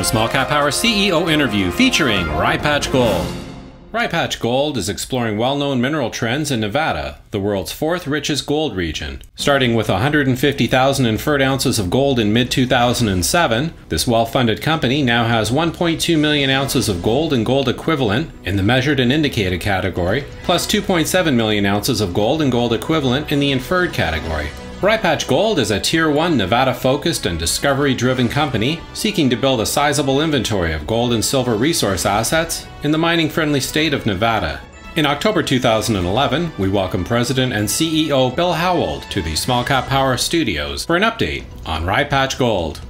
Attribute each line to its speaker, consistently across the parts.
Speaker 1: The SmallCapPower CEO interview featuring Rye Patch Gold. Rye Patch Gold is exploring well-known mineral trends in Nevada, the world's fourth richest gold region. Starting with 150,000 inferred ounces of gold in mid-2007, this well-funded company now has 1.2 million ounces of gold and gold equivalent in the measured and indicated category, plus 2.7 million ounces of gold and gold equivalent in the inferred category. Rye Patch Gold is a Tier 1 Nevada-focused and discovery-driven company seeking to build a sizable inventory of gold and silver resource assets in the mining-friendly state of Nevada. In October 2011, we welcomed President and CEO Bill Howell to the SmallCapPower studios for an update on Rye Patch Gold.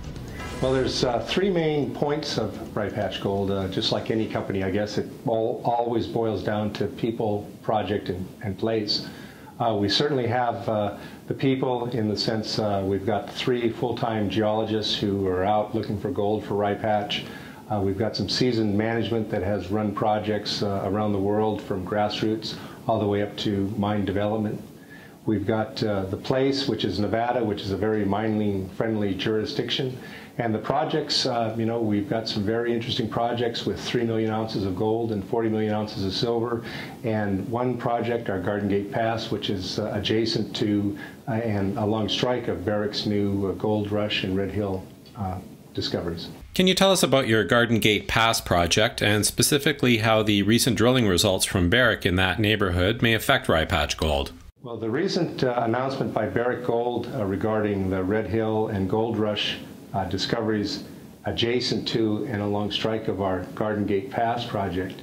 Speaker 2: Well, there's three main points of Rye Patch Gold. Just like any company, I guess it always boils down to people, project, and place. We certainly have the people in the sense we've got 3 full-time geologists who are out looking for gold for Rye Patch. We've got some seasoned management that has run projects around the world from grassroots all the way up to mine development. We've got the place, which is Nevada, which is a very mining-friendly jurisdiction. And the projects, we've got some very interesting projects with 3 million ounces of gold and 40 million ounces of silver. And one project, our Garden Gate Pass, which is adjacent to and along strike of Barrick's new Gold Rush and Red Hill discoveries.
Speaker 1: Can you tell us about your Garden Gate Pass project and specifically how the recent drilling results from Barrick in that neighborhood may affect Rye Patch Gold?
Speaker 2: Well, the recent announcement by Barrick Gold regarding the Red Hill and Gold Rush discoveries adjacent to and along strike of our Garden Gate Pass project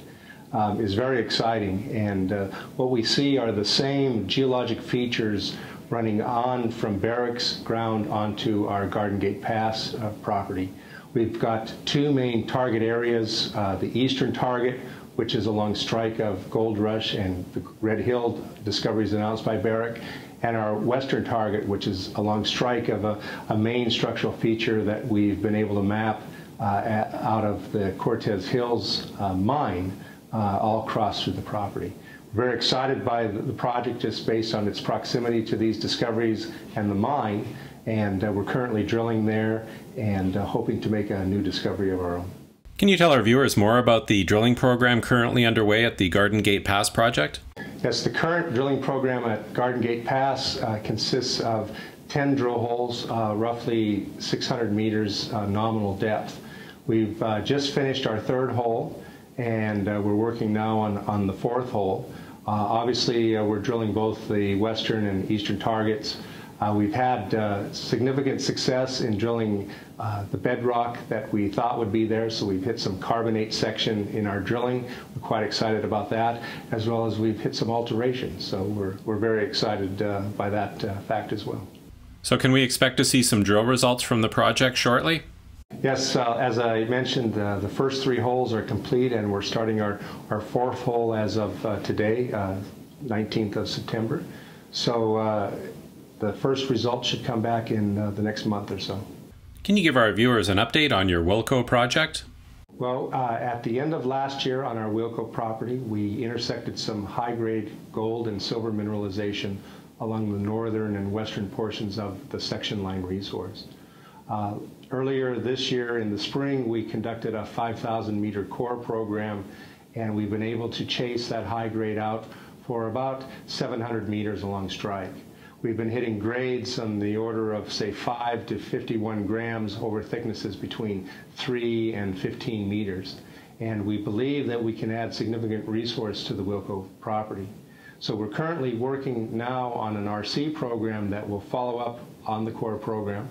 Speaker 2: is very exciting. And what we see are the same geologic features running on from Barrick's ground onto our Garden Gate Pass property. We've got 2 main target areas, the eastern target, which is along strike of Gold Rush and the Red Hill discoveries announced by Barrick, and our western target, which is along strike of a main structural feature that we've been able to map out of the Cortez Hills mine all across through the property. We're very excited by the project just based on its proximity to these discoveries and the mine, and we're currently drilling there and hoping to make a new discovery of our own.
Speaker 1: Can you tell our viewers more about the drilling program currently underway at the Garden Gate Pass project?
Speaker 2: Yes, the current drilling program at Garden Gate Pass consists of 10 drill holes, roughly 600 meters nominal depth. We've just finished our 3rd hole, and we're working now on the 4th hole. Obviously, we're drilling both the western and eastern targets. We've had significant success in drilling the bedrock that we thought would be there, so we've hit some carbonate section in our drilling. We're quite excited about that, as well as we've hit some alterations. So we're very excited by that fact as well.
Speaker 1: So can we expect to see some drill results from the project shortly?
Speaker 2: Yes, as I mentioned, the first 3 holes are complete, and we're starting our 4th hole as of today, 19th of September. So the first results should come back in the next month or so.
Speaker 1: Can you give our viewers an update on your Wilco project?
Speaker 2: Well, at the end of last year on our Wilco property, we intersected some high-grade gold and silver mineralization along the northern and western portions of the section line resource. Earlier this year in the spring, we conducted a 5,000-meter core program, and we've been able to chase that high grade out for about 700 meters along strike. We've been hitting grades on the order of, say, 5 to 51 grams over thicknesses between 3 and 15 meters. And we believe that we can add significant resource to the Wilco property. So we're currently working now on an RC program that will follow up on the core program.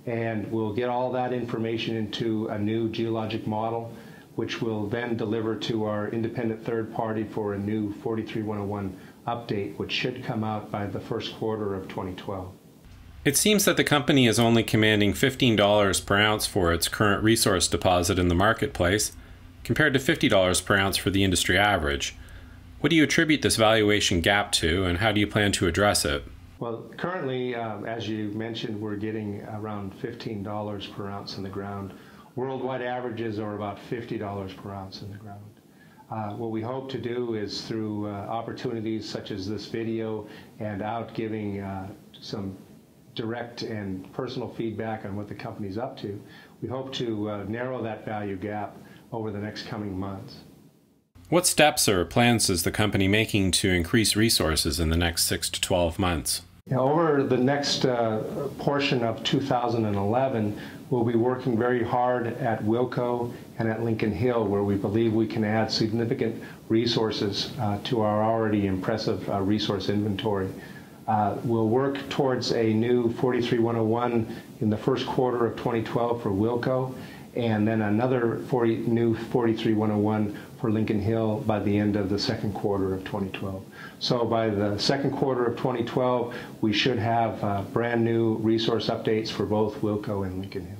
Speaker 2: And we'll get all that information into a new geologic model, which will then deliver to our independent third party for a new 43101 update, which should come out by the first quarter of 2012.
Speaker 1: It seems that the company is only commanding $15 per ounce for its current resource deposit in the marketplace, compared to $50 per ounce for the industry average. What do you attribute this valuation gap to, and how do you plan to address it?
Speaker 2: Well, currently, as you mentioned, we're getting around $15 per ounce in the ground. Worldwide averages are about $50 per ounce in the ground. What we hope to do is through opportunities such as this video and out giving some direct and personal feedback on what the company's up to, we hope to narrow that value gap over the next coming months.
Speaker 1: What steps or plans is the company making to increase resources in the next 6 to 12 months?
Speaker 2: Over the next portion of 2011, we'll be working very hard at Wilco and at Lincoln Hill, where we believe we can add significant resources to our already impressive resource inventory. We'll work towards a new 43101 in the first quarter of 2012 for Wilco, and then another new 43101 for Lincoln Hill by the end of the second quarter of 2012. So by the second quarter of 2012, we should have brand new resource updates for both Wilco and Lincoln Hill.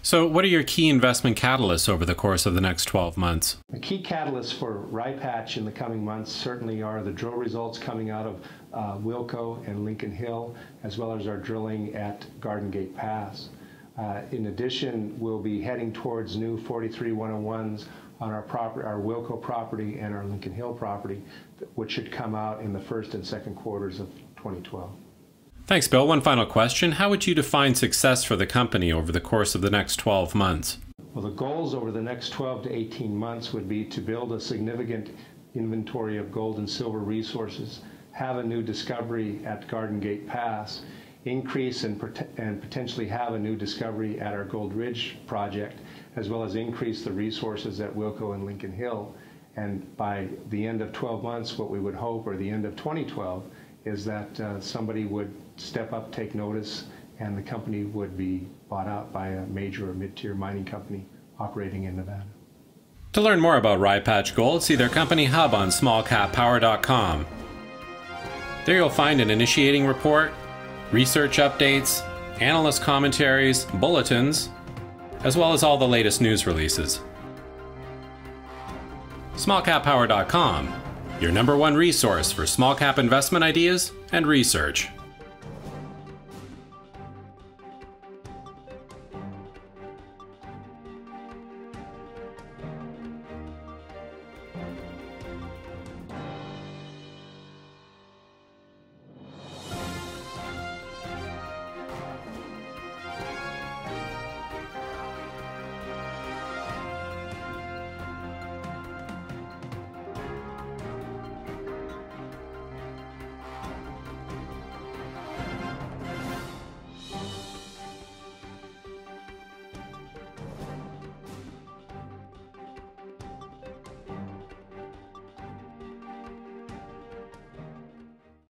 Speaker 1: So what are your key investment catalysts over the course of the next 12 months?
Speaker 2: The key catalysts for Rye Patch in the coming months certainly are the drill results coming out of Wilco and Lincoln Hill, as well as our drilling at Garden Gate Pass. In addition, we'll be heading towards new 43101s on our Wilco property and our Lincoln Hill property, which should come out in the first and second quarters of 2012.
Speaker 1: Thanks, Bill. One final question. How would you define success for the company over the course of the next 12 months?
Speaker 2: Well, the goals over the next 12 to 18 months would be to build a significant inventory of gold and silver resources, have a new discovery at Garden Gate Pass, increase and potentially have a new discovery at our Gold Ridge project, as well as increase the resources at Wilco and Lincoln Hill. And by the end of 12 months, what we would hope, or the end of 2012, is that somebody would step up, take notice, and the company would be bought out by a major or mid-tier mining company operating in Nevada.
Speaker 1: To learn more about Rye Patch Gold, see their company hub on SmallCapPower.com. There you'll find an initiating report, research updates, analyst commentaries, bulletins, as well as all the latest news releases. SmallCapPower.com, your #1 resource for small cap investment ideas and research.